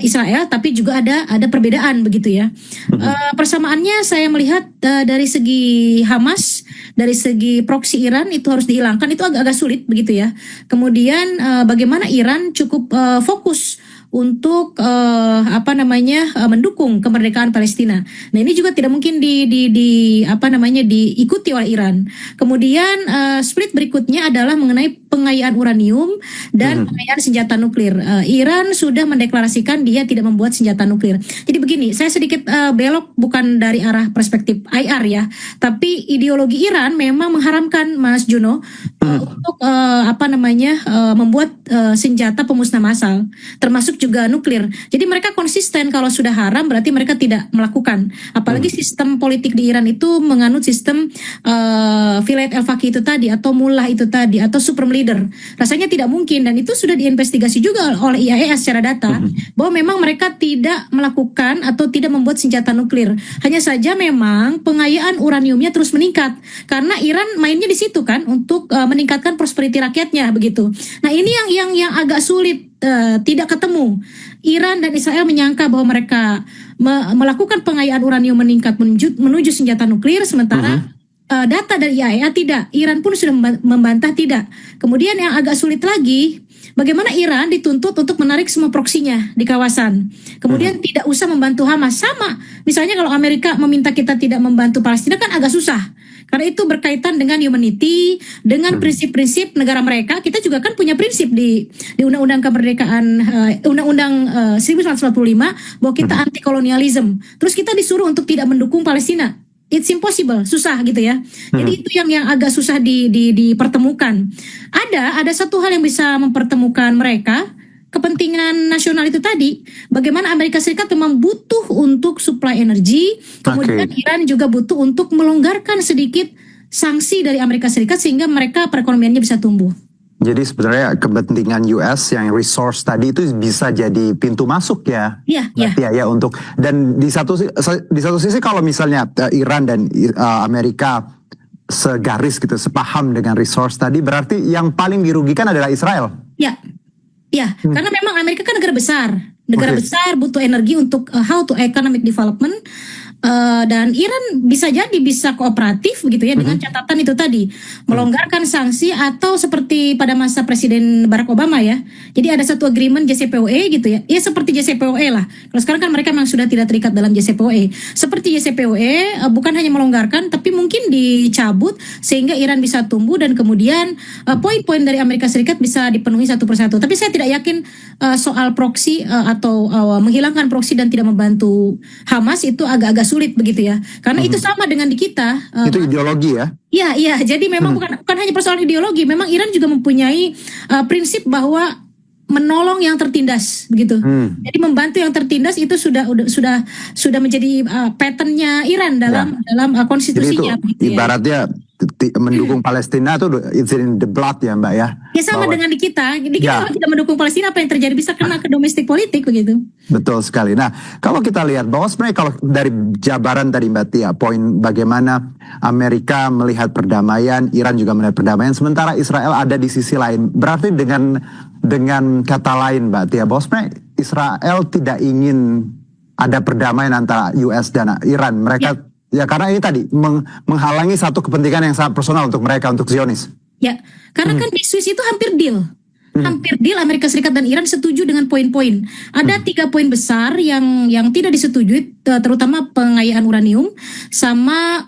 Israel, tapi juga ada perbedaan begitu ya. Persamaannya saya melihat dari segi Hamas, dari segi proksi Iran itu harus dihilangkan, itu agak-agak sulit begitu ya. Kemudian bagaimana Iran cukup fokus untuk mendukung kemerdekaan Palestina. Nah, ini juga tidak mungkin diikuti oleh Iran. Kemudian split berikutnya adalah mengenai pengayaan uranium dan pengayaan senjata nuklir. Iran sudah mendeklarasikan dia tidak membuat senjata nuklir. Jadi begini, saya sedikit belok bukan dari arah perspektif IR ya, tapi ideologi Iran memang mengharamkan Mas Juno untuk membuat senjata pemusnah massal, termasuk juga nuklir. Jadi mereka konsisten, kalau sudah haram berarti mereka tidak melakukan. Apalagi sistem politik di Iran itu menganut sistem Vilayat al-Faqih itu tadi, atau mullah itu tadi, atau supreme leader. Rasanya tidak mungkin, dan itu sudah diinvestigasi juga oleh IAEA secara data bahwa memang mereka tidak melakukan atau tidak membuat senjata nuklir. Hanya saja memang pengayaan uraniumnya terus meningkat karena Iran mainnya di situ kan untuk meningkatkan prosperity rakyatnya begitu. Nah, ini yang agak sulit, tidak ketemu. Iran dan Israel menyangka bahwa mereka melakukan pengayaan uranium meningkat menuju senjata nuklir, sementara data dari IAEA tidak. Iran pun sudah membantah tidak. Kemudian yang agak sulit lagi, bagaimana Iran dituntut untuk menarik semua proksinya di kawasan. Kemudian tidak usah membantu Hamas. Sama, misalnya kalau Amerika meminta kita tidak membantu Palestina kan agak susah. Karena itu berkaitan dengan humanity, dengan prinsip-prinsip negara mereka. Kita juga kan punya prinsip di Undang-Undang Kemerdekaan, Undang-Undang 1945 bahwa kita anti kolonialisme. Terus kita disuruh untuk tidak mendukung Palestina. It's impossible, susah gitu ya. Jadi itu yang agak susah dipertemukan. Ada satu hal yang bisa mempertemukan mereka, kepentingan nasional itu tadi. Bagaimana Amerika Serikat memang butuh untuk supply energi, kemudian Iran juga butuh untuk melonggarkan sedikit sanksi dari Amerika Serikat sehingga mereka perekonomiannya bisa tumbuh. Jadi sebenarnya kepentingan US yang resource tadi itu bisa jadi pintu masuk ya. Iya, ya untuk, dan di satu sisi kalau misalnya Iran dan Amerika segaris gitu, sepaham dengan resource tadi, berarti yang paling dirugikan adalah Israel. Ya, karena memang Amerika kan negara besar butuh energi untuk how to economic development. Dan Iran bisa kooperatif begitu ya, dengan catatan itu tadi, melonggarkan sanksi atau seperti pada masa Presiden Barack Obama ya. Jadi ada satu agreement JCPOA gitu ya. Ya seperti JCPOA lah. Kalau sekarang kan mereka memang sudah tidak terikat dalam JCPOA. Seperti JCPOA bukan hanya melonggarkan tapi mungkin dicabut sehingga Iran bisa tumbuh dan kemudian poin-poin dari Amerika Serikat bisa dipenuhi satu persatu. Tapi saya tidak yakin soal proksi atau menghilangkan proksi dan tidak membantu Hamas itu agak-agak sulit sulit begitu ya. Karena itu sama dengan di kita. Itu ideologi ya? Iya. Jadi memang bukan hanya persoalan ideologi. Memang Iran juga mempunyai prinsip bahwa menolong yang tertindas begitu. Jadi membantu yang tertindas itu sudah menjadi patternnya Iran dalam konstitusinya. Jadi itu ibaratnya mendukung Palestina itu it's in the blood ya Mbak ya. Ya sama dengan di kita. Di kita kalau tidak mendukung Palestina apa yang terjadi bisa kena ke domestik politik begitu. Betul sekali. Nah, kalau kita lihat bahwa sebenarnya kalau dari jabaran tadi Mbak Tia, poin bagaimana Amerika melihat perdamaian, Iran juga melihat perdamaian, sementara Israel ada di sisi lain. Berarti dengan kata lain Mbak Tia, bahwa sebenarnya Israel tidak ingin ada perdamaian antara US dan Iran. Mereka ya karena ini tadi menghalangi satu kepentingan yang sangat personal untuk mereka, untuk Zionis. Ya, karena kan di Swiss itu hampir deal. Hampir deal, Amerika Serikat dan Iran setuju dengan poin-poin. Ada 3 poin besar yang tidak disetujui, terutama pengayaan uranium sama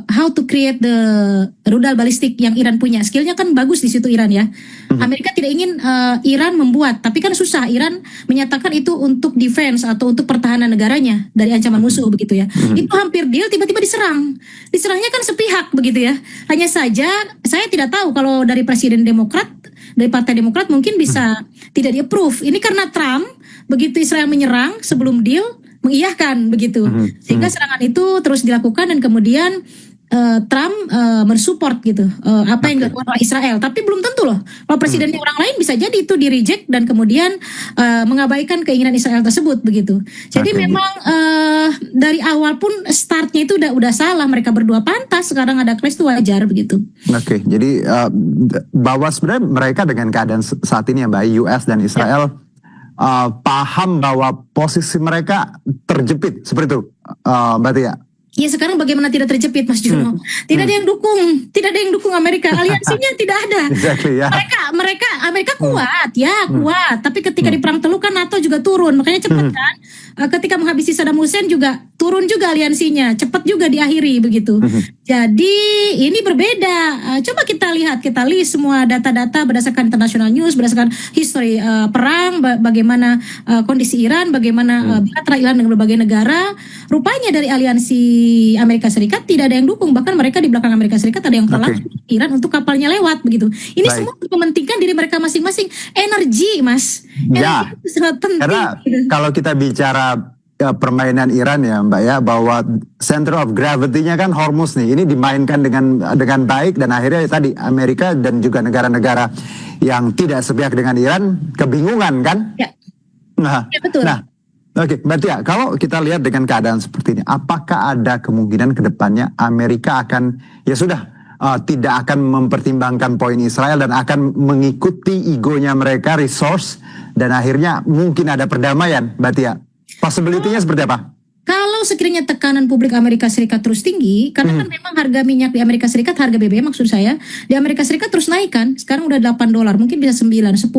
how to create the rudal balistik yang Iran punya. Skillnya kan bagus di situ Iran ya. Amerika tidak ingin Iran membuat, tapi kan susah. Iran menyatakan itu untuk defense atau untuk pertahanan negaranya dari ancaman musuh begitu ya. Itu hampir deal, tiba-tiba diserang. Diserangnya kan sepihak begitu ya. Hanya saja saya tidak tahu kalau dari Presiden Demokrat, dari Partai Demokrat mungkin bisa tidak di-approve. Ini karena Trump begitu Israel menyerang sebelum deal mengiyahkan begitu. Sehingga serangan itu terus dilakukan dan kemudian Trump mensupport gitu apa yang dilakukan oleh Israel. Tapi belum tentu loh. Kalau presidennya orang lain bisa jadi itu di-reject dan kemudian mengabaikan keinginan Israel tersebut begitu. Jadi memang dari awal pun startnya itu udah salah. Mereka berdua pantas, sekarang ada clash itu wajar begitu. Oke, jadi bahwa sebenarnya mereka dengan keadaan saat ini ya Mbak, US dan Israel paham bahwa posisi mereka terjepit seperti itu Mbak Tia. Ya sekarang bagaimana tidak terjepit Mas Juno? Tidak ada yang dukung Amerika. Aliansinya tidak ada. Exactly, yeah. Amerika kuat kuat. Tapi ketika di perang Teluk kan NATO juga turun. Makanya cepat kan. Ketika menghabisi Saddam Hussein juga turun juga aliansinya. Cepat juga diakhiri begitu. Jadi ini berbeda. Coba kita list semua data-data berdasarkan international news, berdasarkan history perang, bagaimana kondisi Iran, bagaimana bilateral Iran dengan berbagai negara. Rupanya dari aliansi Amerika Serikat tidak ada yang dukung, bahkan mereka di belakang Amerika Serikat ada yang kalah Iran untuk kapalnya lewat begitu. Ini semua mementingkan diri mereka masing-masing. Energi Mas, energi itu sangat penting. Karena kalau kita bicara permainan Iran ya Mbak ya, bahwa center of gravity-nya kan Hormuz nih, ini dimainkan dengan baik dan akhirnya tadi Amerika dan juga negara-negara yang tidak sepihak dengan Iran kebingungan kan? Ya. Nah, betul. Oke, Mbak Tia, kalau kita lihat dengan keadaan seperti ini, apakah ada kemungkinan ke depannya Amerika akan, ya sudah, tidak akan mempertimbangkan poin Israel dan akan mengikuti egonya mereka, resource, dan akhirnya mungkin ada perdamaian, Mbak Tia? Possibility-nya seperti apa? Kalau sekiranya tekanan publik Amerika Serikat terus tinggi, karena kan memang harga minyak di Amerika Serikat, harga BBM maksud saya, di Amerika Serikat terus naik kan, sekarang udah $8, mungkin bisa 9, 10.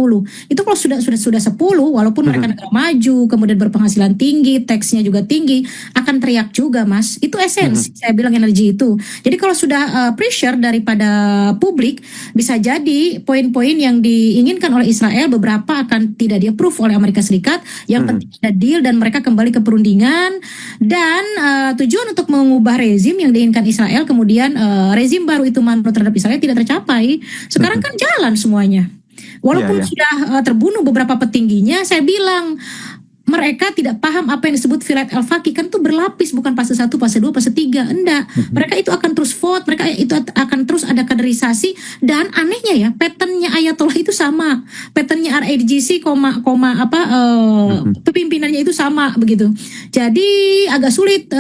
Itu kalau sudah 10, walaupun mereka negara maju, kemudian berpenghasilan tinggi, taxnya juga tinggi, akan teriak juga Mas. Itu esensi, saya bilang energi itu. Jadi kalau sudah pressure daripada publik, bisa jadi poin-poin yang diinginkan oleh Israel, beberapa akan tidak di-approve oleh Amerika Serikat, yang penting ada deal dan mereka kembali ke perundingan. Dan tujuan untuk mengubah rezim yang diinginkan Israel, kemudian rezim baru itu manut terhadap Israel tidak tercapai. Sekarang kan jalan semuanya. Walaupun sudah terbunuh beberapa petingginya, saya bilang mereka tidak paham apa yang disebut Vilayat al-Faqih, kan itu berlapis, bukan fase 1, fase 2, fase 3, enggak. Mereka itu akan terus vote, mereka itu akan terus ada kaderisasi, dan anehnya ya, patternnya Ayatollah itu sama, patternnya RIGC, pimpinannya itu sama begitu. Jadi agak sulit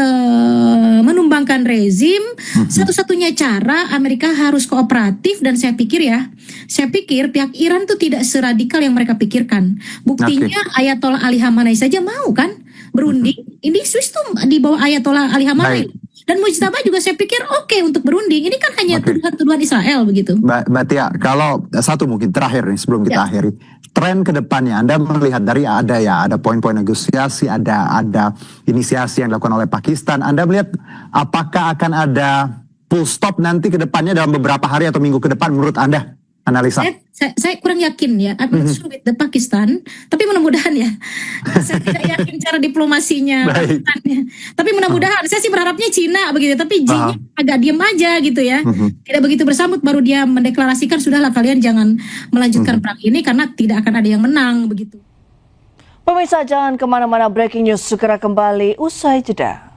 menumbangkan rezim. Satu-satunya cara Amerika harus kooperatif, dan saya pikir pihak Iran tuh tidak seradikal yang mereka pikirkan. Buktinya Ayatollah Ali Khamenei saja mau kan berunding. Ini Swiss tuh di bawah Ayatollah Ali Khamenei. Dan Mujtaba juga saya pikir oke untuk berunding. Ini kan hanya tuduhan-tuduhan Israel begitu. Mbak Tia, kalau satu mungkin terakhir nih sebelum kita akhiri, tren ke depannya Anda melihat dari ada poin-poin negosiasi, ada inisiasi yang dilakukan oleh Pakistan. Anda melihat apakah akan ada full stop nanti ke depannya dalam beberapa hari atau minggu ke depan menurut Anda? analisa? Saya kurang yakin ya. I'm not sure with the Pakistan, tapi mudah-mudahan ya. Saya tidak yakin cara diplomasinya Pakistannya. Tapi mudah-mudahan. Saya sih berharapnya Cina begitu, tapi Xi-nya agak diam aja gitu ya. Tidak begitu bersambut, baru dia mendeklarasikan sudahlah kalian jangan melanjutkan perang ini karena tidak akan ada yang menang begitu. Pemirsa, jangan kemana-mana, breaking news segera kembali usai jeda.